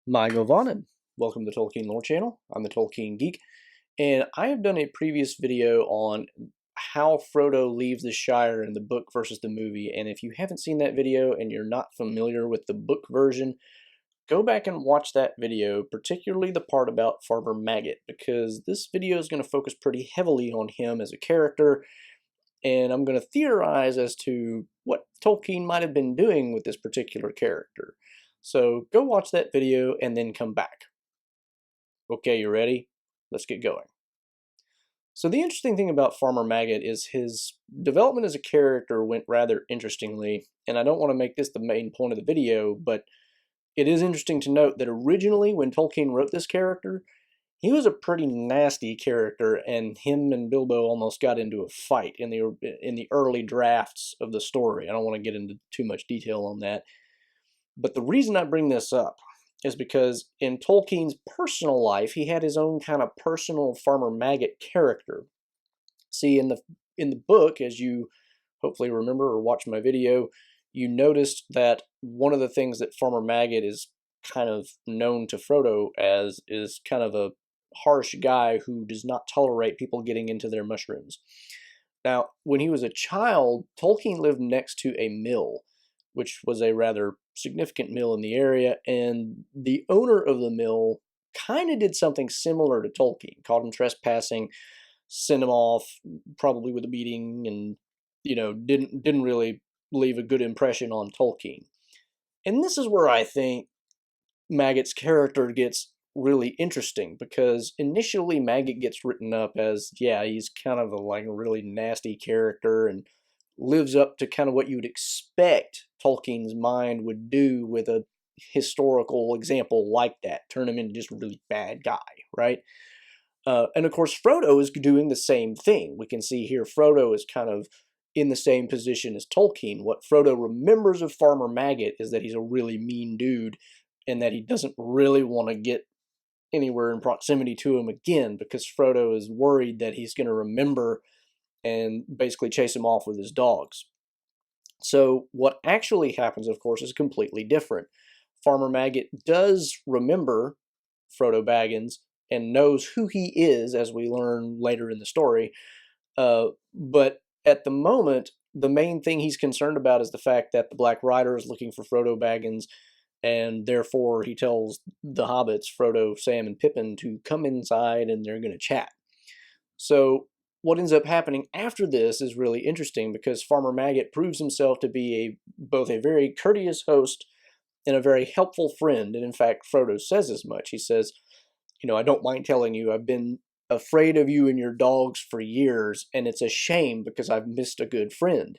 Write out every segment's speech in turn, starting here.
Maggot, welcome to the Tolkien Lore Channel. I'm the Tolkien Geek, and I have done a previous video on how Frodo leaves the Shire in the book versus the movie, and if you haven't seen that video and you're not familiar with the book version, go back and watch that video, particularly the part about Farmer Maggot, because this video is going to focus pretty heavily on him as a character, and I'm going to theorize as to what Tolkien might have been doing with this particular character. So go watch that video and then come back. Okay, you ready? Let's get going. So the interesting thing about Farmer Maggot is his development as a character went rather interestingly, and I don't want to make this the main point of the video, but it is interesting to note that originally when Tolkien wrote this character, he was a pretty nasty character, and him and Bilbo almost got into a fight in the early drafts of the story. I don't want to get into too much detail on that. But the reason I bring this up is because in Tolkien's personal life, he had his own kind of personal Farmer Maggot character. See, in the book, as you hopefully remember or watch my video, you noticed that one of the things that Farmer Maggot is kind of known to Frodo as is kind of a harsh guy who does not tolerate people getting into their mushrooms. Now, when he was a child, Tolkien lived next to a mill, which was a rather significant mill in the area, and the owner of the mill kind of did something similar to Tolkien, caught him trespassing, sent him off, probably with a beating, and didn't really leave a good impression on Tolkien. And this is where I think Maggot's character gets really interesting, because initially Maggot gets written up as, yeah, he's kind of a really nasty character and lives up to kind of what you'd expect Tolkien's mind would do with a historical example like that, turn him into just a really bad guy, right? And of course, Frodo is doing the same thing. We can see here Frodo is kind of in the same position as Tolkien. What Frodo remembers of Farmer Maggot is that he's a really mean dude and that he doesn't really want to get anywhere in proximity to him again, because Frodo is worried that he's going to remember and basically chase him off with his dogs. So what actually happens, of course, is completely different. Farmer Maggot does remember Frodo Baggins and knows who he is, as we learn later in the story. But at the moment, the main thing he's concerned about is the fact that the Black Rider is looking for Frodo Baggins, and therefore he tells the hobbits, Frodo, Sam, and Pippin, to come inside and they're going to chat. So what ends up happening after this is really interesting, because Farmer Maggot proves himself to be both a very courteous host and a very helpful friend. And in fact, Frodo says as much. He says, I don't mind telling you, I've been afraid of you and your dogs for years, and it's a shame because I've missed a good friend.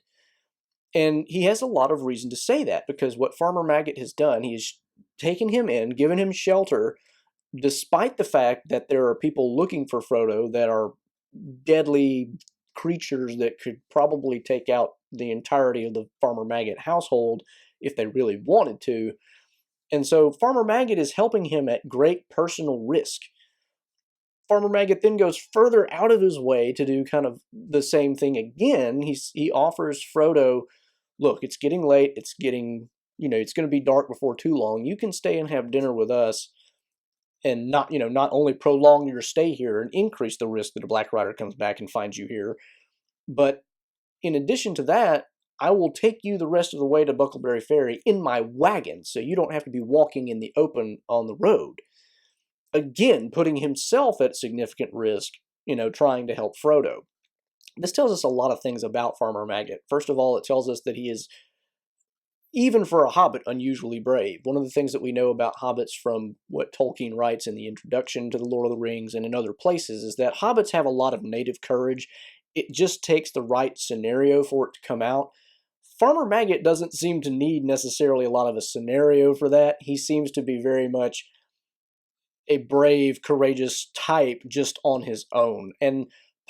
And he has a lot of reason to say that, because what Farmer Maggot has done, he's taken him in, given him shelter, despite the fact that there are people looking for Frodo that are deadly creatures that could probably take out the entirety of the Farmer Maggot household if they really wanted to. And so Farmer Maggot is helping him at great personal risk. Farmer Maggot then goes further out of his way to do kind of the same thing again. He offers Frodo, look, it's getting late, it's going to be dark before too long. You can stay and have dinner with us, and not only prolong your stay here and increase the risk that a Black Rider comes back and finds you here, but in addition to that, I will take you the rest of the way to Buckleberry Ferry in my wagon, so you don't have to be walking in the open on the road. Again, putting himself at significant risk, trying to help Frodo. This tells us a lot of things about Farmer Maggot. First of all, it tells us that he is, even for a hobbit, unusually brave. One of the things that we know about hobbits from what Tolkien writes in the introduction to The Lord of the Rings and in other places is that hobbits have a lot of native courage. It just takes the right scenario for it to come out. Farmer Maggot doesn't seem to need necessarily a lot of a scenario for that. He seems to be very much a brave, courageous type just on his own. And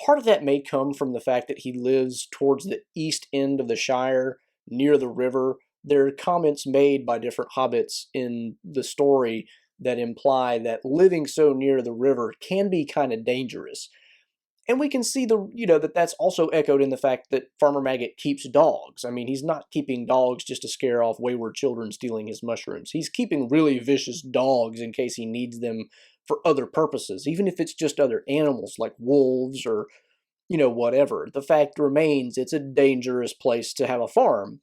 part of that may come from the fact that he lives towards the east end of the Shire, near the river. There are comments made by different hobbits in the story that imply that living so near the river can be kind of dangerous. And we can see that's also echoed in the fact that Farmer Maggot keeps dogs. I mean, he's not keeping dogs just to scare off wayward children stealing his mushrooms. He's keeping really vicious dogs in case he needs them for other purposes, even if it's just other animals like wolves or, whatever. The fact remains it's a dangerous place to have a farm.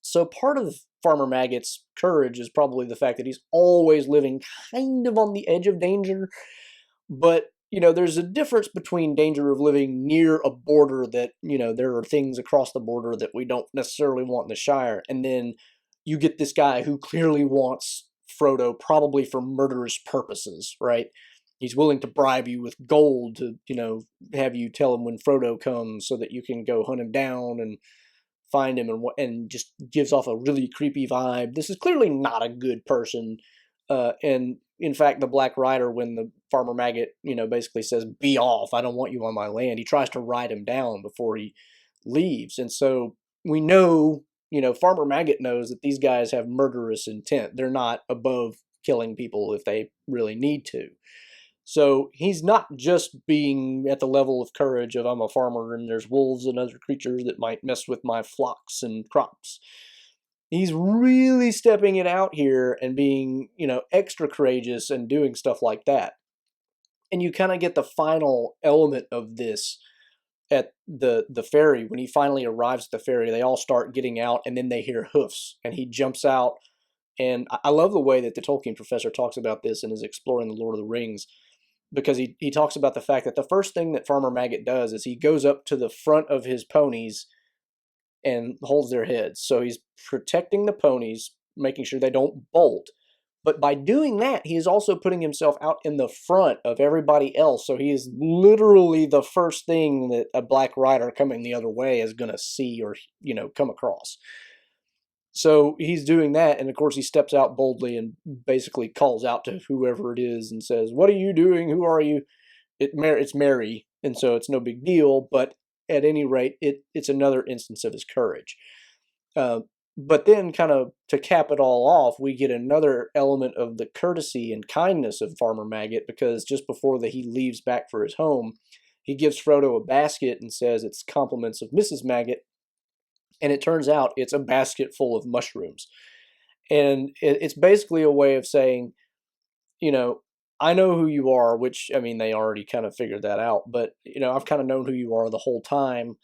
So part of Farmer Maggot's courage is probably the fact that he's always living kind of on the edge of danger, but there's a difference between danger of living near a border that, there are things across the border that we don't necessarily want in the Shire. And then you get this guy who clearly wants Frodo probably for murderous purposes, right? He's willing to bribe you with gold to, have you tell him when Frodo comes so that you can go hunt him down and find him, and just gives off a really creepy vibe. This is clearly not a good person. And in fact, the Black Rider, when the Farmer Maggot, basically says, "Be off, I don't want you on my land," he tries to ride him down before he leaves. And so we know, Farmer Maggot knows that these guys have murderous intent. They're not above killing people if they really need to. So he's not just being at the level of courage of I'm a farmer and there's wolves and other creatures that might mess with my flocks and crops. He's really stepping it out here and being, extra courageous and doing stuff like that. And you kind of get the final element of this at the ferry. When he finally arrives at the ferry, they all start getting out and then they hear hoofs and he jumps out. And I love the way that the Tolkien professor talks about this and is exploring the Lord of the Rings, because he talks about the fact that the first thing that Farmer Maggot does is he goes up to the front of his ponies and holds their heads. So he's protecting the ponies, making sure they don't bolt. But by doing that, he is also putting himself out in the front of everybody else. So he is literally the first thing that a Black Rider coming the other way is going to see or, come across. So he's doing that, and of course he steps out boldly and basically calls out to whoever it is and says, "What are you doing? Who are you?" It's Mary, and so it's no big deal, but at any rate, it's another instance of his courage. But then, kind of to cap it all off, we get another element of the courtesy and kindness of Farmer Maggot, because just before he leaves back for his home, he gives Frodo a basket and says it's compliments of Mrs. Maggot. And it turns out it's a basket full of mushrooms. And it's basically a way of saying, I know who you are, which, I mean, they already kind of figured that out. But, I've kind of known who you are the whole time.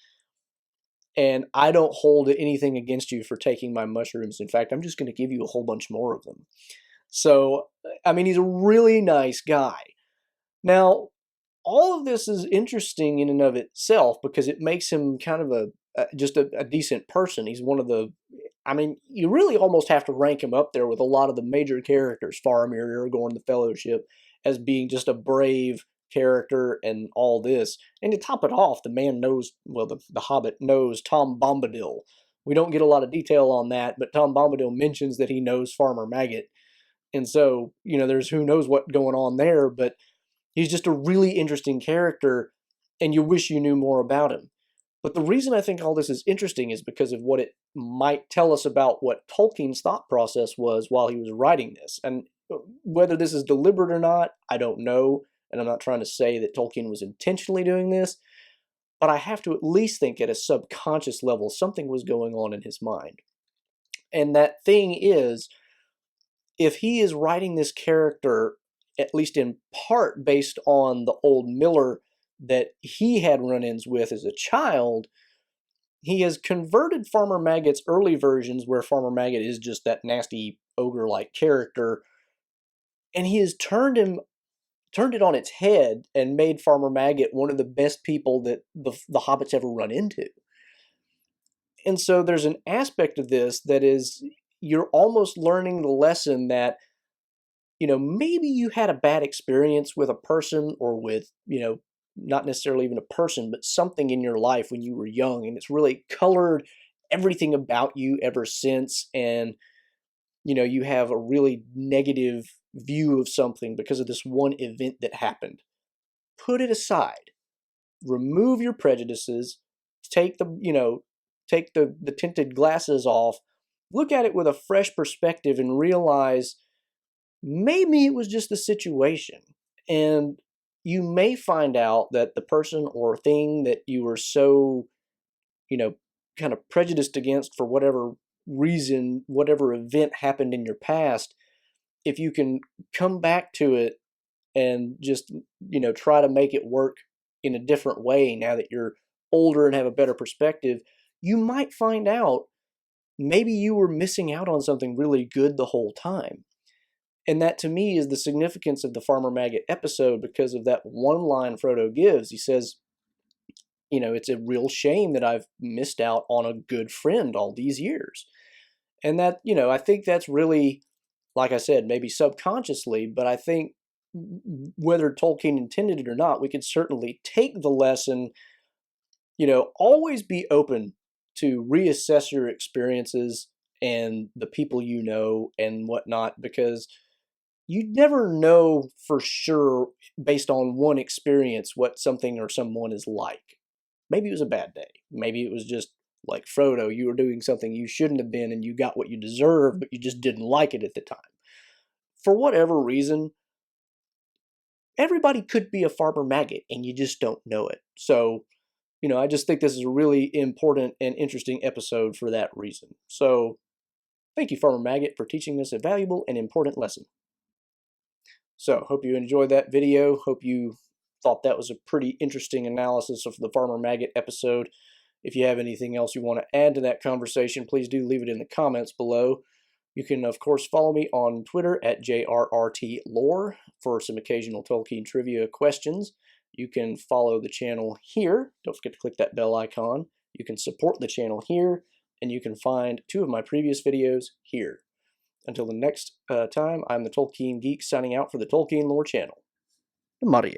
And I don't hold anything against you for taking my mushrooms. In fact, I'm just going to give you a whole bunch more of them. So, I mean, he's a really nice guy. Now, all of this is interesting in and of itself because it makes him kind of just a decent person. He's one of the, I mean, you really almost have to rank him up there with a lot of the major characters, Faramir, Aragorn, the Fellowship, as being just a brave character and all this. And to top it off, the man knows, well, the Hobbit knows Tom Bombadil. We don't get a lot of detail on that, but Tom Bombadil mentions that he knows Farmer Maggot. And so, there's who knows what going on there, but he's just a really interesting character, and you wish you knew more about him. But the reason I think all this is interesting is because of what it might tell us about what Tolkien's thought process was while he was writing this. And whether this is deliberate or not, I don't know. And I'm not trying to say that Tolkien was intentionally doing this, but I have to at least think at a subconscious level something was going on in his mind. And that thing is, if he is writing this character, at least in part based on the old miller that he had run-ins with as a child, he has converted Farmer Maggot's early versions, where Farmer Maggot is just that nasty ogre-like character, and he has turned it on its head and made Farmer Maggot one of the best people that the hobbits ever run into. And so there's an aspect of this that is, you're almost learning the lesson that, maybe you had a bad experience with a person, or with, not necessarily even a person, but something in your life when you were young, and it's really colored everything about you ever since. And, you have a really negative view of something because of this one event that happened. Put it aside. Remove your prejudices. Take the tinted glasses off. Look at it with a fresh perspective and realize maybe it was just the situation. And you may find out that the person or thing that you were so, kind of prejudiced against for whatever reason, whatever event happened in your past, if you can come back to it and just, try to make it work in a different way now that you're older and have a better perspective, you might find out maybe you were missing out on something really good the whole time. And that to me is the significance of the Farmer Maggot episode, because of that one line Frodo gives. He says, it's a real shame that I've missed out on a good friend all these years. And that, I think that's really, like I said, maybe subconsciously, but I think whether Tolkien intended it or not, we could certainly take the lesson, always be open to reassess your experiences and the people you know and whatnot, because you never know for sure based on one experience what something or someone is like. Maybe it was a bad day. Maybe it was just like Frodo, you were doing something you shouldn't have been and you got what you deserved, but you just didn't like it at the time. For whatever reason, everybody could be a farmer maggot and you just don't know it. So, I just think this is a really important and interesting episode for that reason. So, thank you, Farmer Maggot, for teaching us a valuable and important lesson. So, hope you enjoyed that video. Hope you thought that was a pretty interesting analysis of the Farmer Maggot episode. If you have anything else you want to add to that conversation, please do leave it in the comments below. You can, of course, follow me on Twitter at JRRTLore for some occasional Tolkien trivia questions. You can follow the channel here. Don't forget to click that bell icon. You can support the channel here, and you can find 2 of my previous videos here. Until the next time, I'm the Tolkien Geek signing out for the Tolkien Lore channel. Marie.